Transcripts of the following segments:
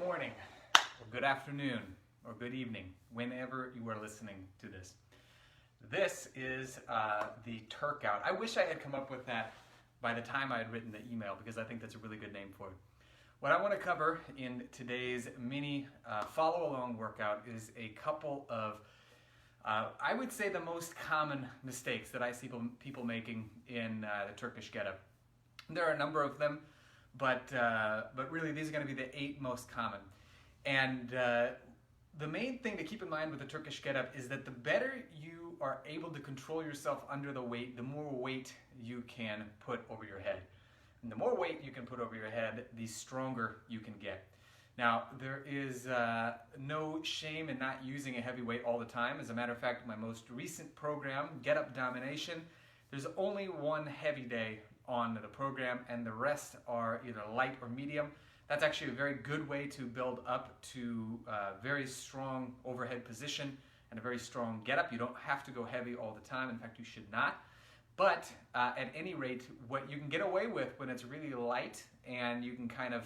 morning, or good afternoon, or good evening, whenever you are listening to this. This is the Turk Out. I wish I had come up with that by the time I had written the email, because I think that's a really good name for it. What I want to cover in today's mini follow-along workout is a couple of, I would say, the most common mistakes that I see people making in the Turkish Get Up. There are a number of them, but really these are going to be the 8 most common. And the main thing to keep in mind with the Turkish Get Up is that the better you are able to control yourself under the weight, the more weight you can put over your head. And the more weight you can put over your head, the stronger you can get. Now, there is no shame in not using a heavy weight all the time. As a matter of fact, my most recent program, Get Up Domination, there's only one heavy day on the program, and the rest are either light or medium. That's actually a very good way to build up to a very strong overhead position and a very strong get up. You don't have to go heavy all the time. In fact, you should not. But at any rate, what you can get away with when it's really light and you can kind of,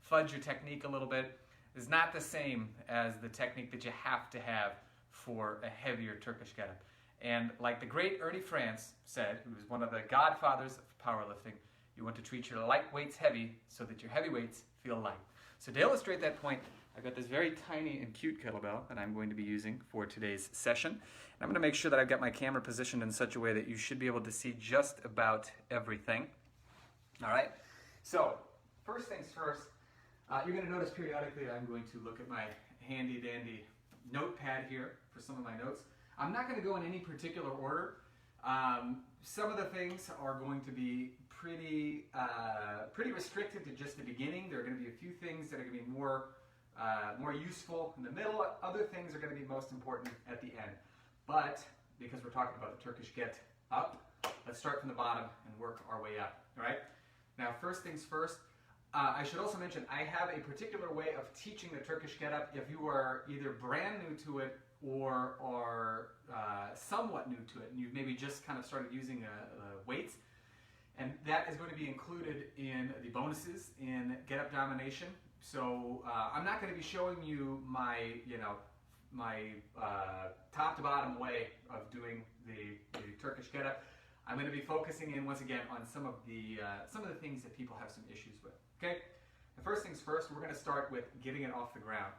fudge your technique a little bit is not the same as the technique that you have to have for a heavier Turkish Get Up. And like the great Ernie France said, who was one of the godfathers of powerlifting, you want to treat your light weights heavy so that your heavy weights feel light. So to illustrate that point, I've got this very tiny and cute kettlebell that I'm going to be using for today's session. And I'm going to make sure that I've got my camera positioned in such a way that you should be able to see just about everything. All right? So, first things first, you're going to notice periodically I'm going to look at my handy-dandy notepad here for some of my notes. I'm not going to go in any particular order. Some of the things are going to be pretty restricted to just the beginning. There are going to be a few things that are going to be more useful in the middle. Other things are going to be most important at the end. But because we're talking about the Turkish Get Up, let's start from the bottom and work our way up. All right? Now, first things first. I should also mention I have a particular way of teaching the Turkish Get Up if you are either brand new to it or are somewhat new to it, and you've maybe just kind of started using weights. And that is going to be included in the bonuses in Get Up Domination. So I'm not going to be showing you my, my top to bottom way of doing the Turkish Get Up. I'm going to be focusing in once again on some of the things that people have some issues with. Okay. The first things first, we're going to start with getting it off the ground.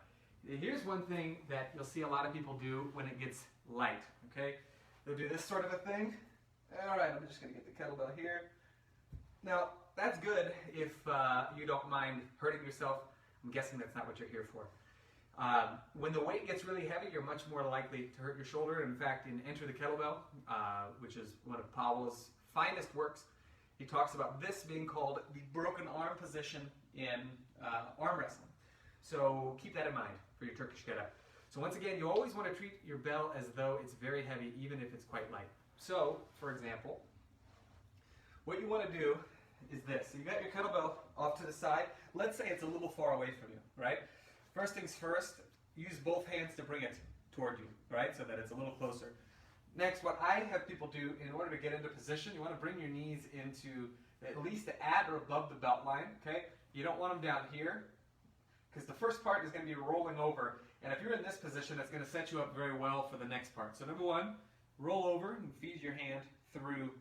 Here's one thing that you'll see a lot of people do when it gets light. Okay. They'll do this sort of a thing. All right. I'm just going to get the kettlebell here. Now, that's good if you don't mind hurting yourself. I'm guessing that's not what you're here for. When the weight gets really heavy, you're much more likely to hurt your shoulder. In fact, in Enter the Kettlebell, which is one of Powell's finest works, he talks about this being called the broken arm position in arm wrestling. So keep that in mind for your Turkish Get Up. So once again, you always want to treat your bell as though it's very heavy, even if it's quite light. So, for example, what you want to do is this. So you got your kettlebell off to the side. Let's say it's a little far away from you, right? First things first, use both hands to bring it toward you, right? So that it's a little closer. Next, what I have people do in order to get into position, you want to bring your knees into at least at or above the belt line, okay? You don't want them down here, because the first part is going to be rolling over. And if you're in this position, that's going to set you up very well for the next part. So number 1, roll over and feed your hand through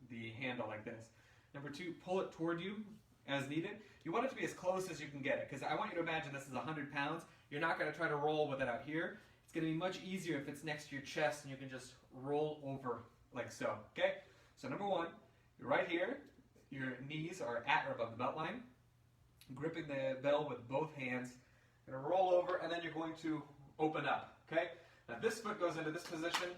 the handle like this. Number 2, pull it toward you as needed. You want it to be as close as you can get it, because I want you to imagine this is 100 pounds. You're not going to try to roll with it out here. It's going to be much easier if it's next to your chest and you can just roll over like so. Okay? So number 1, you're right here. Your knees are at or above the belt line. Gripping the bell with both hands. You're going to roll over, and then you're going to open up. Okay? Now this foot goes into this position,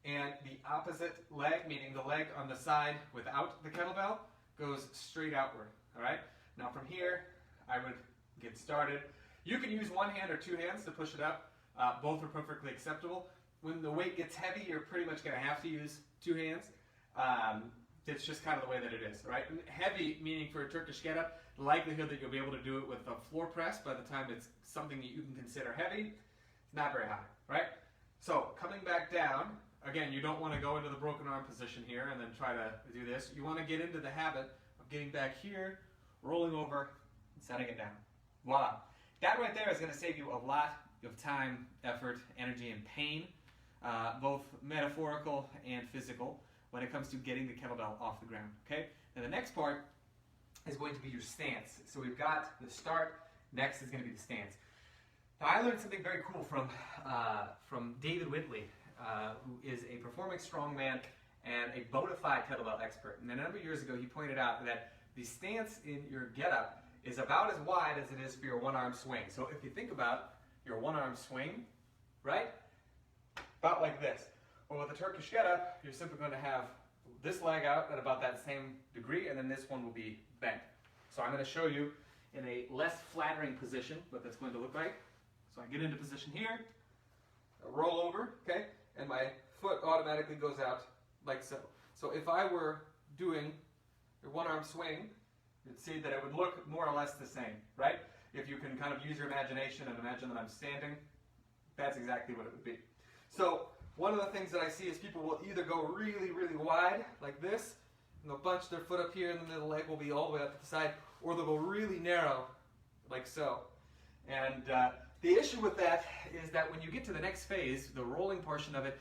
and the opposite leg, meaning the leg on the side without the kettlebell, goes straight outward. All right? Now from here, I would get started. You can use one hand or 2 hands to push it up. Both are perfectly acceptable. When the weight gets heavy, you're pretty much going to have to use 2 hands. It's just kind of the way that it is, right? And heavy, meaning for a Turkish Get Up, the likelihood that you'll be able to do it with a floor press by the time it's something that you can consider heavy, it's not very high, right? So coming back down, again, you don't want to go into the broken arm position here and then try to do this. You want to get into the habit of getting back here, rolling over, and setting it down. Voila. That right there is going to save you a lot of time, effort, energy, and pain, both metaphorical and physical, when it comes to getting the kettlebell off the ground. Okay? Now the next part is going to be your stance. So we've got the start. Next is going to be the stance. Now I learned something very cool from David Whitley, who is a performing strongman and a bona fide kettlebell expert. And a number of years ago, he pointed out that the stance in your get-up is about as wide as it is for your one-arm swing. So if you think about your one-arm swing, right, about like this. Well, with the Turkish Get Up, you're simply going to have this leg out at about that same degree, and then this one will be bent. So I'm going to show you in a less flattering position what that's going to look like. So I get into position here, I roll over, okay, and my foot automatically goes out like so. So if I were doing a one-arm swing, you'd see that it would look more or less the same, right? If you can kind of use your imagination and imagine that I'm standing, that's exactly what it would be. So one of the things that I see is people will either go really, really wide, like this, and they'll bunch their foot up here, and then the leg will be all the way up to the side, or they'll go really narrow, like so. And the issue with that is that when you get to the next phase, the rolling portion of it,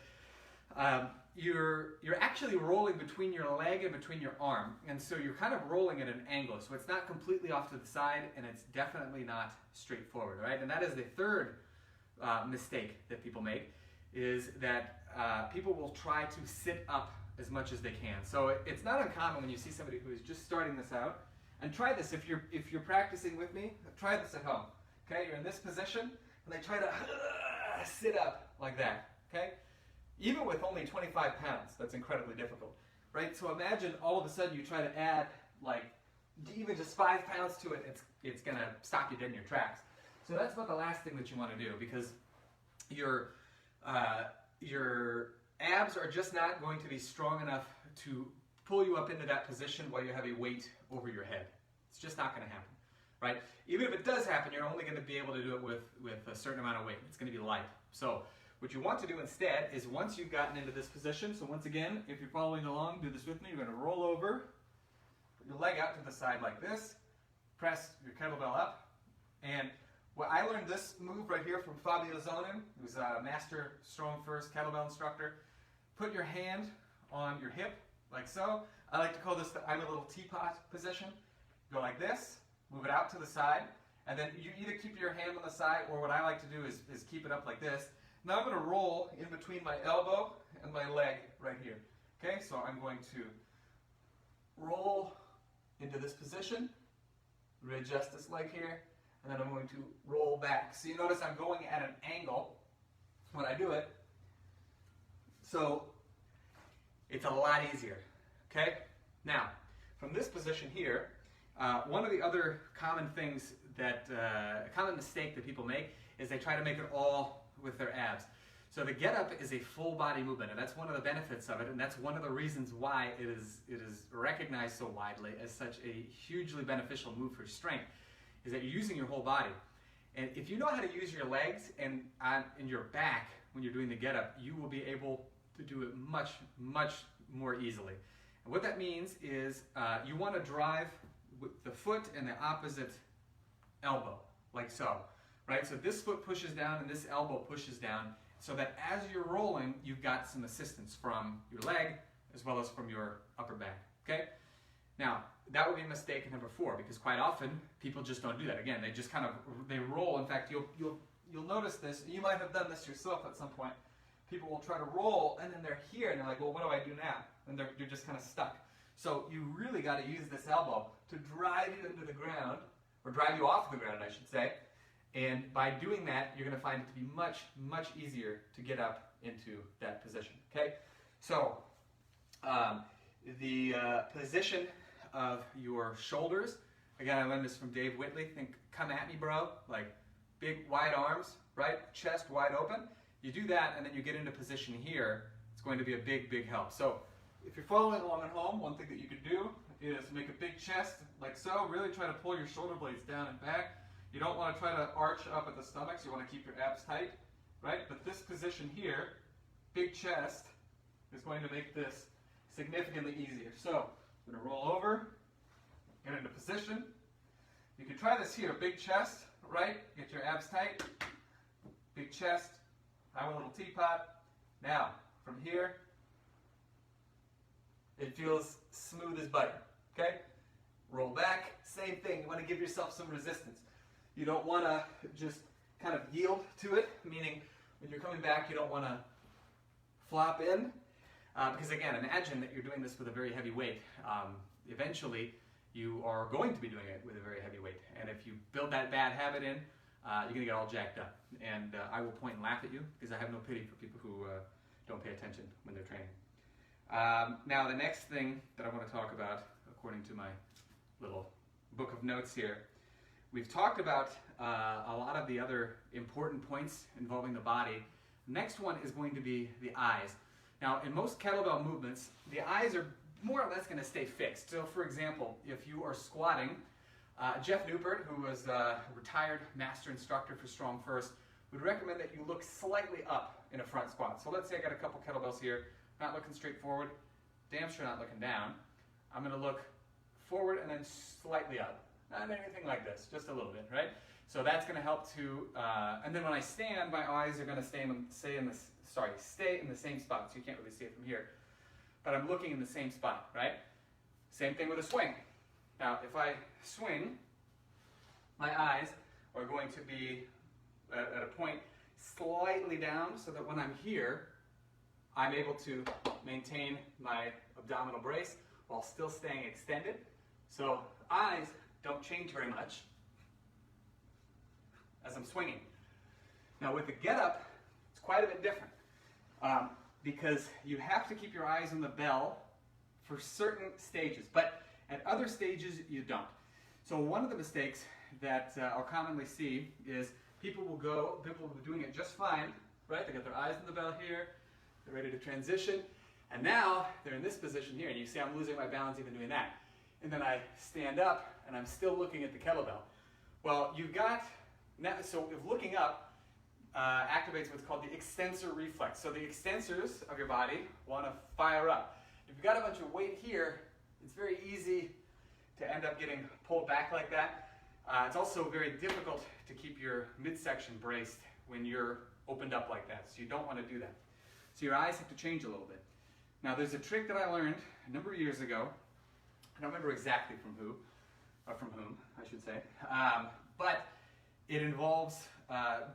you're actually rolling between your leg and between your arm, and so you're kind of rolling at an angle, so it's not completely off to the side, and it's definitely not straightforward, right? And that is the third mistake that people make, is that people will try to sit up as much as they can. So it's not uncommon when you see somebody who is just starting this out, and try this if you're practicing with me, try this at home. Okay, you're in this position, and they try to sit up like that, okay? Even with only 25 pounds, that's incredibly difficult, right? So imagine all of a sudden you try to add, like, even just 5 pounds to it, it's going to stop you dead in your tracks. So that's about the last thing that you want to do, because your abs are just not going to be strong enough to pull you up into that position while you have a weight over your head. It's just not going to happen, right? Even if it does happen, you're only going to be able to do it with a certain amount of weight. It's going to be light. So what you want to do instead is, once you've gotten into this position, so once again, if you're following along, do this with me, you're going to roll over, put your leg out to the side like this, press your kettlebell up, and well, I learned this move right here from Fabio Zonin, who's a master Strong First kettlebell instructor. Put your hand on your hip, like so. I like to call this the I'm a little teapot position. Go like this, move it out to the side, and then you either keep your hand on the side, or what I like to do is keep it up like this. Now I'm going to roll in between my elbow and my leg right here. Okay, so I'm going to roll into this position, readjust this leg here, and then I'm going to roll back. So you notice I'm going at an angle when I do it. So it's a lot easier. Okay? Now, from this position here, one of the other common things that, a common mistake that people make is they try to make it all with their abs. So the get up is a full body movement, and that's one of the benefits of it, and that's one of the reasons why it is recognized so widely as such a hugely beneficial move for strength, is that you're using your whole body. And if you know how to use your legs and your back when you're doing the get up, you will be able to do it much, much more easily. And what that means is you want to drive with the foot and the opposite elbow, like so, right? So this foot pushes down and this elbow pushes down, so that as you're rolling, you've got some assistance from your leg as well as from your upper back, okay? Now, that would be mistake number 4, because quite often people just don't do that. Again, they just kind of, they roll. In fact, you'll notice this. You might have done this yourself at some point. People will try to roll, and then they're here, and they're like, well, what do I do now? And you're just kind of stuck. So you really got to use this elbow to drive you into the ground, or drive you off the ground, I should say. And by doing that, you're going to find it to be much, much easier to get up into that position, okay? So the position of your shoulders, again, I learned this from Dave Whitley. Think, come at me, bro, like big wide arms, right? Chest wide open. You do that, and then you get into position here. It's going to be a big, big help. So if you're following along at home, one thing that you could do is make a big chest like so. Really try to pull your shoulder blades down and back. You don't want to try to arch up at the stomach, so you want to keep your abs tight, right? But this position here, big chest, is going to make this significantly easier. So I'm going to roll over, get into position. You can try this here, big chest, right? Get your abs tight, big chest, have a little teapot. Now, from here, it feels smooth as butter, okay? Roll back, same thing. You want to give yourself some resistance. You don't want to just kind of yield to it, meaning when you're coming back, you don't want to flop in. Because again, imagine that you're doing this with a very heavy weight. Eventually, you are going to be doing it with a very heavy weight. And if you build that bad habit in, you're going to get all jacked up. And I will point and laugh at you because I have no pity for people who don't pay attention when they're training. Now, the next thing that I want to talk about, according to my little book of notes here, we've talked about a lot of the other important points involving the body. Next one is going to be the eyes. Now, in most kettlebell movements, the eyes are more or less going to stay fixed. So, for example, if you are squatting, Jeff Newport, who was a retired master instructor for Strong First, would recommend that you look slightly up in a front squat. So let's say I got a couple kettlebells here, not looking straight forward, damn sure not looking down. I'm going to look forward and then slightly up. Not anything like this, just a little bit, right? So that's going to help to, and then when I stand, my eyes are going to stay in the same spot, so you can't really see it from here. But I'm looking in the same spot, right? Same thing with a swing. Now, if I swing, my eyes are going to be at a point slightly down so that when I'm here, I'm able to maintain my abdominal brace while still staying extended. So eyes don't change very much as I'm swinging. Now with the get up, it's quite a bit different because you have to keep your eyes on the bell for certain stages, but at other stages you don't. So one of the mistakes that I'll commonly see is people will be doing it just fine, right? They got their eyes on the bell here, they're ready to transition, and now they're in this position here, and you see I'm losing my balance even doing that. And then I stand up, and I'm still looking at the kettlebell. Well, you've got, so if looking up activates what's called the extensor reflex. So the extensors of your body want to fire up. If you've got a bunch of weight here, it's very easy to end up getting pulled back like that. It's also very difficult to keep your midsection braced when you're opened up like that. So you don't want to do that. So your eyes have to change a little bit. Now there's a trick that I learned a number of years ago. I don't remember exactly from whom, I should say. But it involves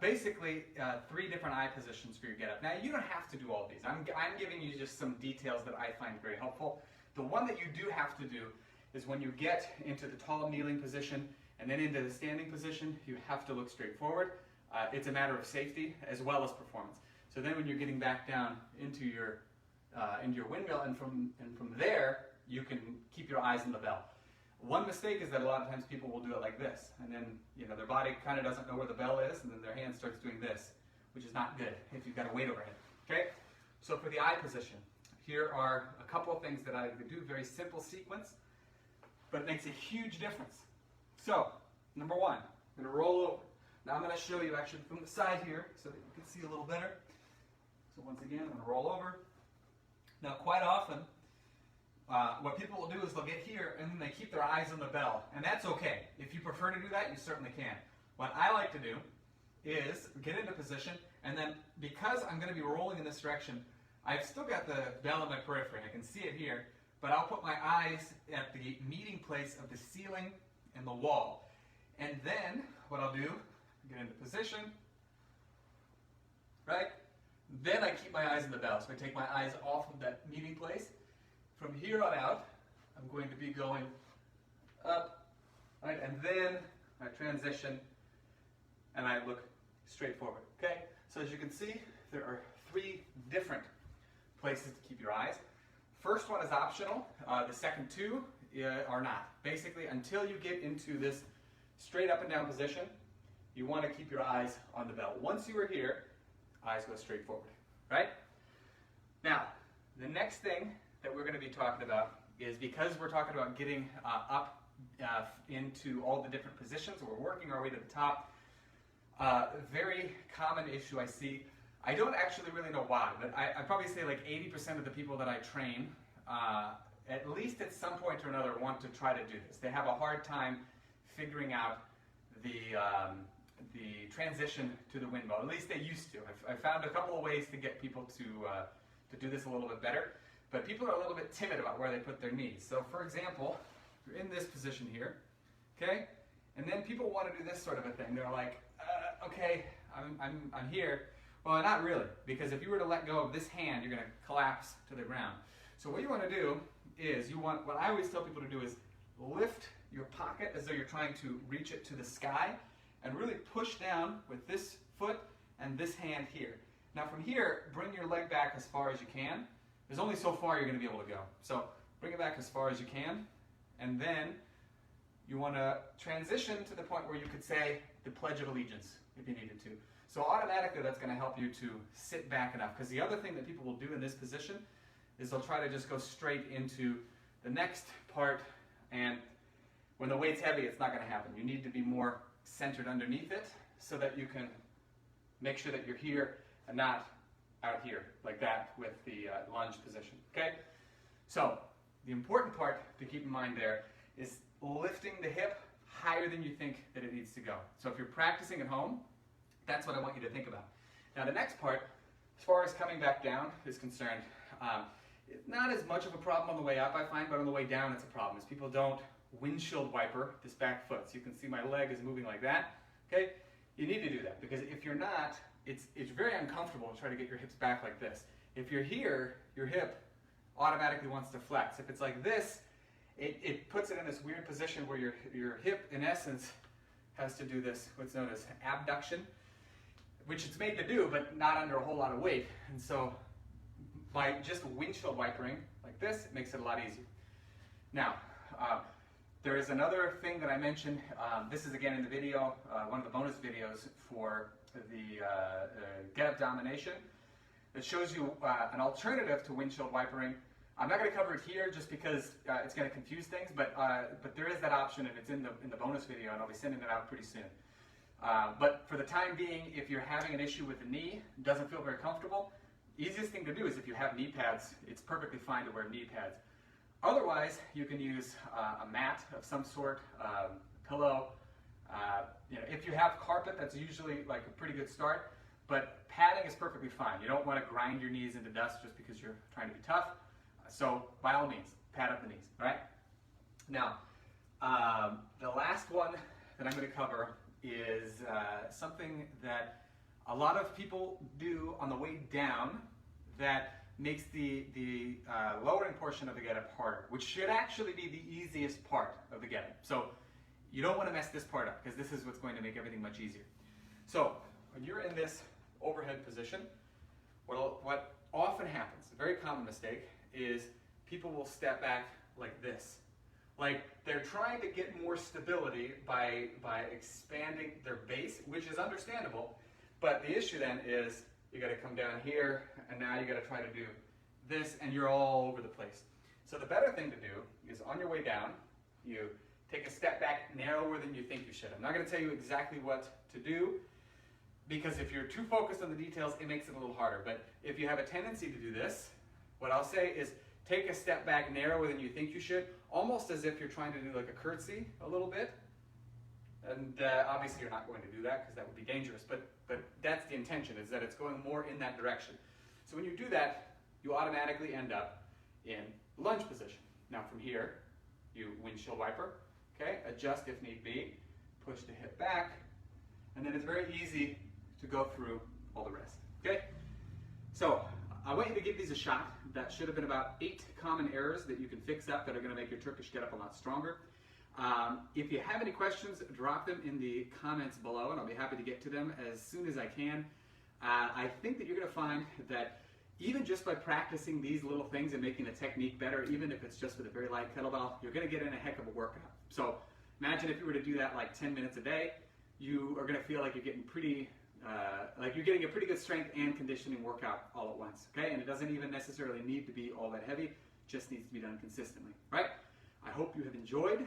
basically 3 different eye positions for your get up. Now you don't have to do all these. I'm giving you just some details that I find very helpful. The one that you do have to do is when you get into the tall kneeling position and then into the standing position, you have to look straight forward. It's a matter of safety as well as performance. So then when you're getting back down into your windmill and from there, you can keep your eyes on the bell. One mistake is that a lot of times people will do it like this, and then their body kind of doesn't know where the bell is, and then their hand starts doing this, which is not good if you've got a weight overhead. Okay? So for the eye position, here are a couple of things that I could do, very simple sequence, but it makes a huge difference. So, number 1, I'm going to roll over. Now I'm going to show you actually from the side here so that you can see a little better. So once again, I'm going to roll over. Now quite often, what people will do is they'll get here and then they keep their eyes on the bell. And that's okay. If you prefer to do that, you certainly can. What I like to do is get into position, and then because I'm going to be rolling in this direction, I've still got the bell in my periphery. I can see it here, but I'll put my eyes at the meeting place of the ceiling and the wall. And then what I'll do, get into position, right? Then I keep my eyes on the bell. So I take my eyes off of that meeting place. From here on out, I'm going to be going up, right? And then I transition and I look straight forward, okay? So as you can see, there are 3 different places to keep your eyes. First one is optional. The second 2 are not. Basically, until you get into this straight up and down position, you want to keep your eyes on the bell. Once you are here, eyes go straight forward, right? Now, the next thing that we're going to be talking about is, because we're talking about getting up into all the different positions, we're working our way to the top. A very common issue I see, I don't actually really know why, but I probably say like 80% of the people that I train, at least at some point or another, want to try to do this. They have a hard time figuring out transition to the windmill. At least they used to. I found a couple of ways to get people to do this a little bit better, but people are a little bit timid about where they put their knees. So for example, you're in this position here, okay? And then people want to do this sort of a thing. They're like, okay, I'm here. Well, not really, because if you were to let go of this hand, you're going to collapse to the ground. So what you want to do is what I always tell people to do is lift your pocket as though you're trying to reach it to the sky and really push down with this foot and this hand here. Now from here, bring your leg back as far as you can. There's only so far you're going to be able to go. So bring it back as far as you can, and then you want to transition to the point where you could say the Pledge of Allegiance if you needed to. So automatically that's going to help you to sit back enough, because the other thing that people will do in this position is they'll try to just go straight into the next part, and when the weight's heavy, it's not going to happen. You need to be more centered underneath it so that you can make sure that you're here and not out here like that with the lunge position, okay? So the important part to keep in mind there is lifting the hip higher than you think that it needs to go. So if you're practicing at home, that's what I want you to think about. Now the next part, as far as coming back down is concerned, it's not as much of a problem on the way up, I find, but on the way down it's a problem, is people don't windshield wiper this back foot. So you can see my leg is moving like that, okay? You need to do that, because if you're not, it's very uncomfortable to try to get your hips back like this. If you're here, your hip automatically wants to flex. If it's like this, it puts it in this weird position where your hip, in essence, has to do this, what's known as abduction, which it's made to do, but not under a whole lot of weight. And so by just windshield wipering like this, it makes it a lot easier. Now, there is another thing that I mentioned. This is again in the video, one of the bonus videos for the Get Up Domination. It shows you an alternative to windshield wipering. I'm not going to cover it here just because it's going to confuse things, but there is that option, and it's in the bonus video, and I'll be sending it out pretty soon. But for the time being, if you're having an issue with the knee, doesn't feel very comfortable, easiest thing to do is if you have knee pads, it's perfectly fine to wear knee pads. Otherwise, you can use a mat of some sort, pillow. If you have carpet, that's usually like a pretty good start, but padding is perfectly fine. You don't want to grind your knees into dust just because you're trying to be tough. So by all means, pad up the knees, all right? Now, the last one that I'm going to cover is something that a lot of people do on the way down that makes the lowering portion of the get-up harder, which should actually be the easiest part of the get-up. So you don't want to mess this part up, because this is what's going to make everything much easier. So when you're in this overhead position, what often happens, a very common mistake, is people will step back like this. Like they're trying to get more stability by expanding their base, which is understandable, but the issue then is you got to come down here, and now you got to try to do this, and you're all over the place. So the better thing to do is on your way down, you take a step back narrower than you think you should. I'm not going to tell you exactly what to do, because if you're too focused on the details, it makes it a little harder. But if you have a tendency to do this, what I'll say is take a step back narrower than you think you should, almost as if you're trying to do like a curtsy a little bit. And obviously you're not going to do that, because that would be dangerous, but that's the intention, is that it's going more in that direction. So when you do that, you automatically end up in lunge position. Now from here, you windshield wiper, okay? Adjust if need be, push the hip back, and then it's very easy to go through all the rest, okay? So I want you to give these a shot. That should have been about 8 common errors that you can fix up that are going to make your Turkish get up a lot stronger. If you have any questions, drop them in the comments below, and I'll be happy to get to them as soon as I can. I think that you're going to find that even just by practicing these little things and making the technique better, even if it's just with a very light kettlebell, you're going to get in a heck of a workout. So imagine if you were to do that like 10 minutes a day, you are going to feel like you're getting a pretty good strength and conditioning workout all at once, okay? And it doesn't even necessarily need to be all that heavy, it just needs to be done consistently, right? I hope you have enjoyed.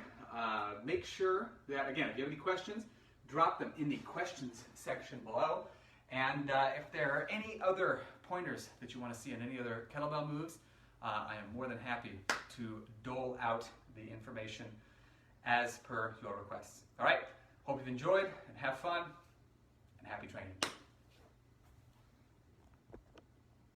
Make sure that, again, if you have any questions, drop them in the questions section below. And if there are any other pointers that you want to see in any other kettlebell moves, I am more than happy to dole out the information as per your requests. All right, hope you've enjoyed and have fun. happy training.